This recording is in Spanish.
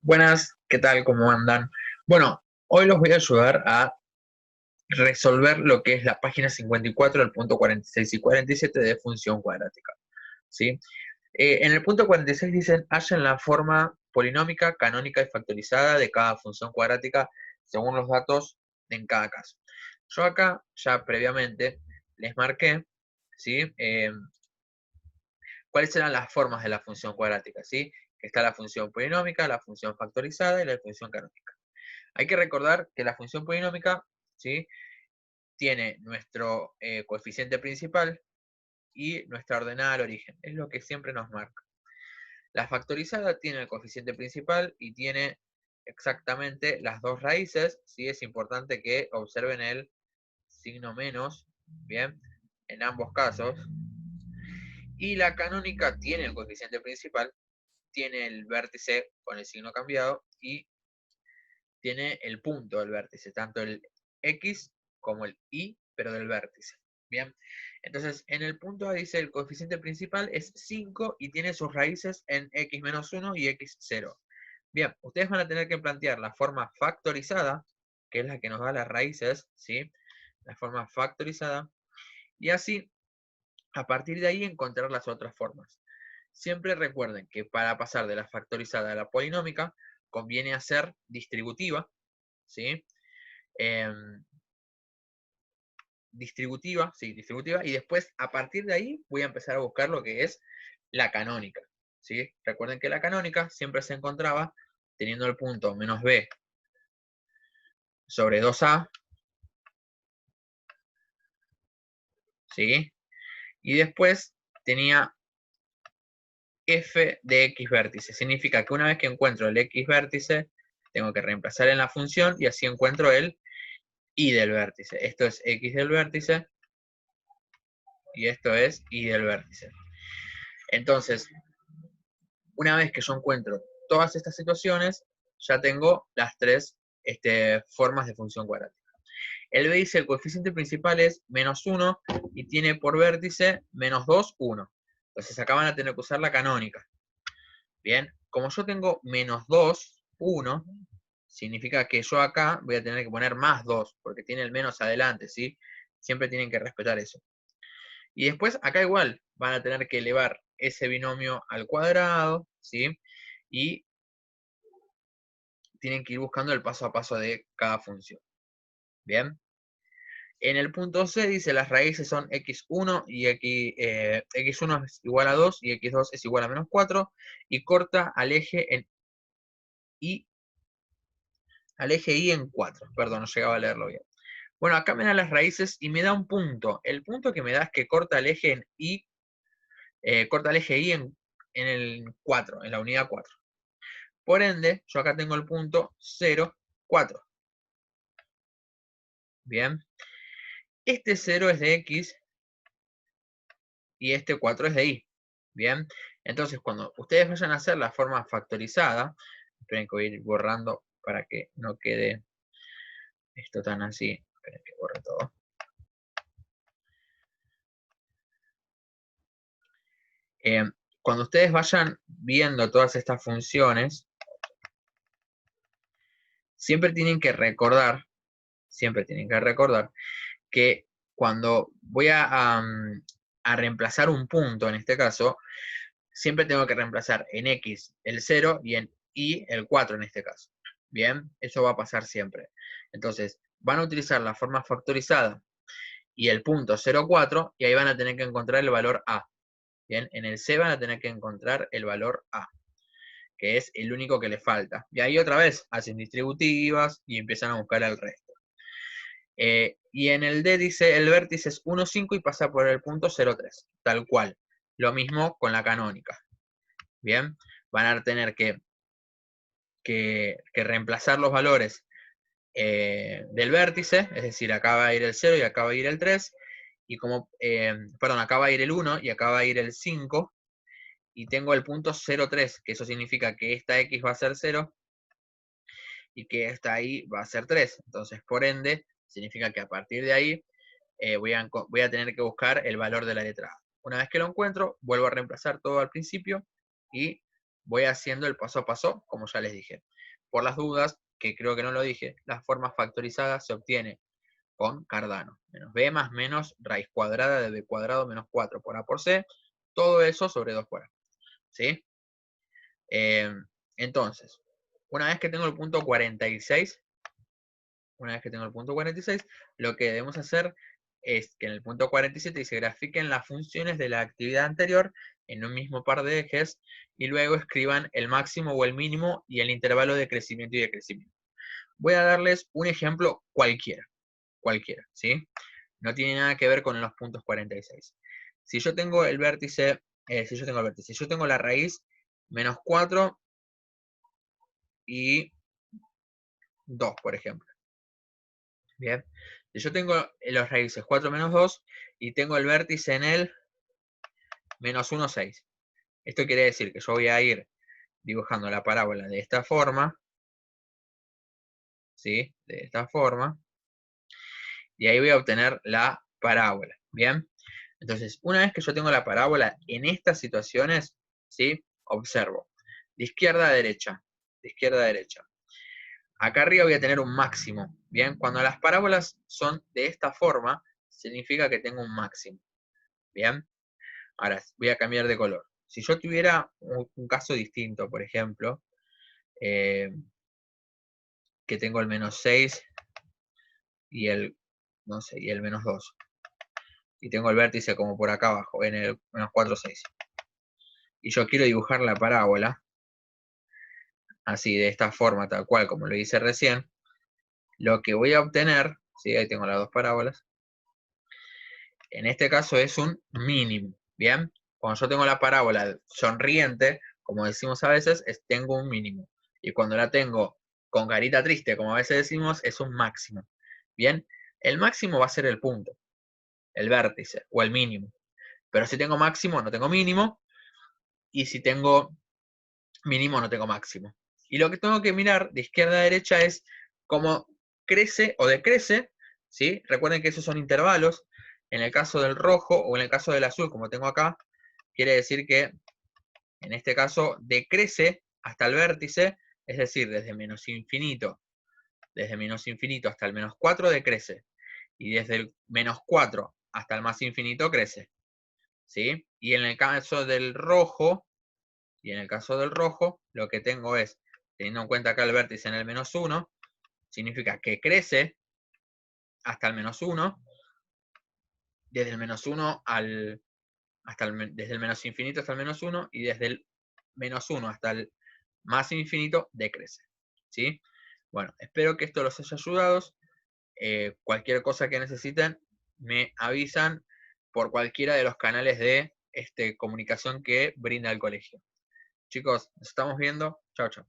Buenas, ¿qué tal? ¿Cómo andan? Bueno, hoy los voy a ayudar a resolver lo que es la página 54 del punto 46 y 47 de función cuadrática, ¿sí? En el punto 46 dicen, hallen la forma polinómica, canónica y factorizada de cada función cuadrática según los datos en cada caso. Yo acá ya previamente les marqué, ¿sí? Cuáles eran las formas de la función cuadrática, ¿sí? Está la función polinómica, la función factorizada y la función canónica. Hay que recordar que la función polinómica, ¿sí?, tiene nuestro coeficiente principal y nuestra ordenada al origen. Es lo que siempre nos marca. La factorizada tiene el coeficiente principal y tiene exactamente las dos raíces. ¿Sí? Es importante que observen el signo menos, ¿bien? En ambos casos. Y la canónica tiene el coeficiente principal, tiene el vértice con el signo cambiado y tiene el punto del vértice, tanto el X como el Y, pero del vértice. Bien, entonces en el punto A dice el coeficiente principal es 5 y tiene sus raíces en X menos 1 y X 0. Bien, ustedes van a tener que plantear la forma factorizada, que es la que nos da las raíces, ¿sí? La forma factorizada, y así, a partir de ahí, encontrar las otras formas. Siempre recuerden que para pasar de la factorizada a la polinómica, conviene hacer distributiva, ¿sí? Eh, distributiva, sí, distributiva, y después a partir de ahí voy a empezar a buscar lo que es la canónica, ¿sí? Recuerden que la canónica siempre se encontraba teniendo el punto menos b sobre 2a, ¿sí? Y después tenía f de x vértice. Significa que una vez que encuentro el x vértice, tengo que reemplazar en la función y así encuentro el y del vértice. Esto es x del vértice y esto es y del vértice. Entonces, una vez que yo encuentro todas estas situaciones, ya tengo las tres formas de función cuadrática. El B dice el coeficiente principal es menos 1 y tiene por vértice menos 2, 1. Entonces acá van a tener que usar la canónica. Bien, como yo tengo menos 2, 1, significa que yo acá voy a tener que poner más 2, porque tiene el menos adelante, ¿sí? Siempre tienen que respetar eso. Y después acá igual van a tener que elevar ese binomio al cuadrado, ¿sí? Y tienen que ir buscando el paso a paso de cada función. Bien. En el punto C dice las raíces son x1 y x1 es igual a 2 y x2 es igual a menos 4 y corta al eje en y al eje y en 4. Perdón, no llegaba a leerlo bien. Bueno, acá me da las raíces y me da un punto. El punto que me da es que corta el eje en y, corta el eje y en el 4, en la unidad 4. Por ende, yo acá tengo el punto 0, 4. Bien. Este 0 es de x y este 4 es de y. Bien. Entonces, cuando ustedes vayan a hacer la forma factorizada, esperen que voy a ir borrando para que no quede esto tan así. Esperen que borre todo. Cuando ustedes vayan viendo todas estas funciones, siempre tienen que recordar que cuando voy a reemplazar un punto, en este caso, siempre tengo que reemplazar en x el 0 y en y el 4 en este caso. Bien, eso va a pasar siempre. Entonces, van a utilizar la forma factorizada y el punto 0, 4, y ahí van a tener que encontrar el valor a. Bien, en el C van a tener que encontrar el valor a, que es el único que le falta. Y ahí otra vez hacen distributivas y empiezan a buscar el resto. Y en el D dice el vértice es 1, 5 y pasa por el punto 0, 3. Tal cual. Lo mismo con la canónica. Bien, van a tener que reemplazar los valores del vértice, es decir, acá va a ir el 0 y acá va a ir el 3, y como, perdón, acá va a ir el 1 y acá va a ir el 5, y tengo el punto 0, 3, que eso significa que esta x va a ser 0 y que esta y va a ser 3. Entonces, por ende, significa que a partir de ahí voy a tener que buscar el valor de la letra A. Una vez que lo encuentro, vuelvo a reemplazar todo al principio y voy haciendo el paso a paso, como ya les dije. Por las dudas, que creo que no lo dije, la forma factorizada se obtiene con Cardano. Menos b más menos raíz cuadrada de b cuadrado menos 4 por a por c, todo eso sobre 2 por a. ¿Sí? Entonces, una vez que tengo el punto 46, lo que debemos hacer es que en el punto 47 se grafiquen las funciones de la actividad anterior en un mismo par de ejes y luego escriban el máximo o el mínimo y el intervalo de crecimiento y decrecimiento. Voy a darles un ejemplo cualquiera, ¿sí? No tiene nada que ver con los puntos 46. Si yo tengo el vértice, si yo tengo la raíz menos 4 y 2, por ejemplo. Bien. Si yo tengo los raíces 4 menos 2 y tengo el vértice en el menos 1, 6. Esto quiere decir que yo voy a ir dibujando la parábola de esta forma, ¿sí? De esta forma. Y ahí voy a obtener la parábola, ¿bien? Entonces, una vez que yo tengo la parábola en estas situaciones, ¿sí? Observo. De izquierda a derecha. De izquierda a derecha. Acá arriba voy a tener un máximo, ¿bien? Cuando las parábolas son de esta forma, significa que tengo un máximo, ¿bien? Ahora, voy a cambiar de color. Si yo tuviera un caso distinto, por ejemplo, que tengo el menos 6 y el, no sé, y el menos 2. Y tengo el vértice como por acá abajo, en el menos 4, 6. Y yo quiero dibujar la parábola, así, de esta forma, tal cual, como lo hice recién. Lo que voy a obtener, ¿sí? Ahí tengo las dos parábolas. En este caso es un mínimo, ¿bien? Cuando yo tengo la parábola sonriente, como decimos a veces, tengo un mínimo. Y cuando la tengo con carita triste, como a veces decimos, es un máximo. ¿Bien? El máximo va a ser el punto, el vértice o el mínimo. Pero si tengo máximo, no tengo mínimo. Y si tengo mínimo, no tengo máximo. Y lo que tengo que mirar de izquierda a derecha es cómo crece o decrece, ¿sí? Recuerden que esos son intervalos. En el caso del rojo o en el caso del azul, como tengo acá, quiere decir que en este caso decrece hasta el vértice, es decir, desde menos infinito hasta el menos 4 decrece. Y desde el menos 4 hasta el más infinito crece. ¿Sí? Y en el caso del rojo, lo que tengo es, teniendo en cuenta acá el vértice en el menos 1, significa que crece hasta el menos 1, desde el menos 1 desde el menos infinito hasta el menos 1, y desde el menos 1 hasta el más infinito decrece. ¿Sí? Bueno, espero que esto los haya ayudado. Cualquier cosa que necesiten, me avisan por cualquiera de los canales de comunicación que brinda el colegio. Chicos, nos estamos viendo. Chao, chao.